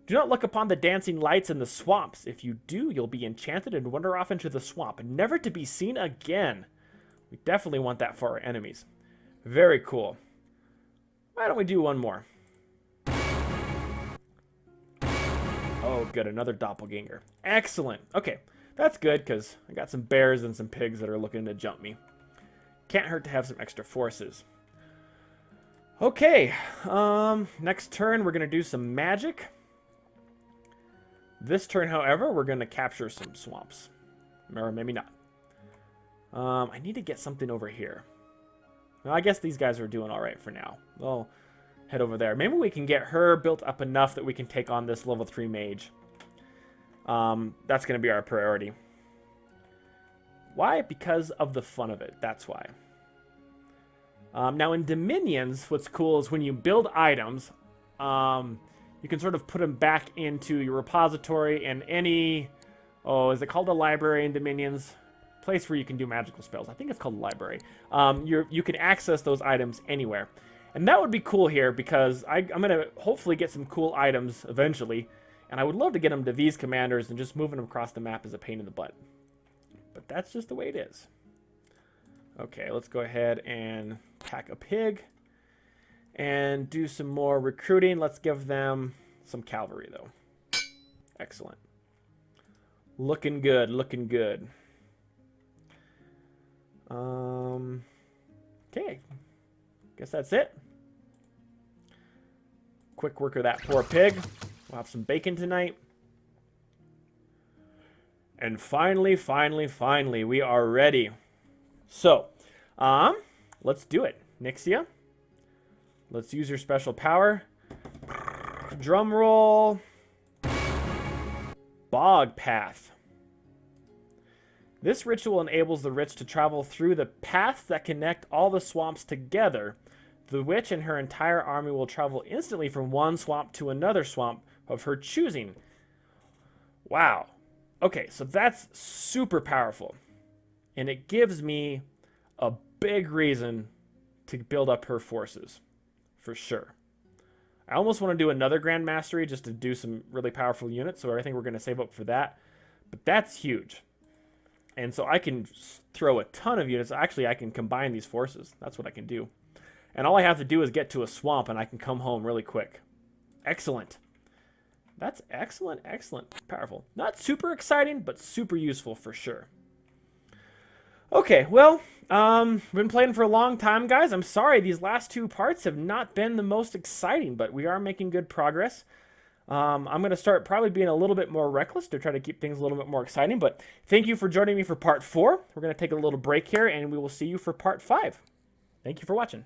Do not look upon the dancing lights in the swamps. If you do, you'll be enchanted and wander off into the swamp, never to be seen again. We definitely want that for our enemies. Very cool. Why don't we do one more? Oh, good. Another doppelganger. Excellent. Okay, that's good because I got some bears and some pigs that are looking to jump me. Can't hurt to have some extra forces. Okay, next turn we're going to do some magic. This turn, however, we're going to capture some swamps. Or maybe not. I need to get something over here. Well, I guess these guys are doing all right for now. We'll head over there. Maybe we can get her built up enough that we can take on this level 3 mage. That's going to be our priority. Why? Because of the fun of it. That's why. Now in Dominions, what's cool is when you build items, you can sort of put them back into your repository and any... Oh, is it called a library in Dominions? Place where you can do magical spells. I think it's called a library. You can access those items anywhere. And that would be cool here because I'm going to hopefully get some cool items eventually. And I would love to get them to these commanders, and just moving them across the map is a pain in the butt. But that's just the way it is. Okay, let's go ahead and pack a pig. And do some more recruiting. Let's give them some cavalry, though. Excellent. Looking good, looking good. Okay. Guess that's it. Quick work of that poor pig. We'll have some bacon tonight. And finally, we are ready. So, let's do it. Nixia, let's use your special power. Drum roll. Bog Path. This ritual enables the witch to travel through the paths that connect all the swamps together. The witch and her entire army will travel instantly from one swamp to another swamp of her choosing. Wow. Okay, so that's super powerful. And it gives me a big reason to build up her forces. For sure. I almost want to do another Grand Mastery just to do some really powerful units, so I think we're going to save up for that. But that's huge. And so I can throw a ton of units. Actually, I can combine these forces. That's what I can do. And all I have to do is get to a swamp, and I can come home really quick. Excellent. That's excellent, excellent. Powerful. Not super exciting, but super useful for sure. Okay, well, been playing for a long time, guys. I'm sorry these last two parts have not been the most exciting, but we are making good progress. I'm going to start probably being a little bit more reckless to try to keep things a little bit more exciting, but thank you for joining me for part 4. We're going to take a little break here, and we will see you for part 5. Thank you for watching.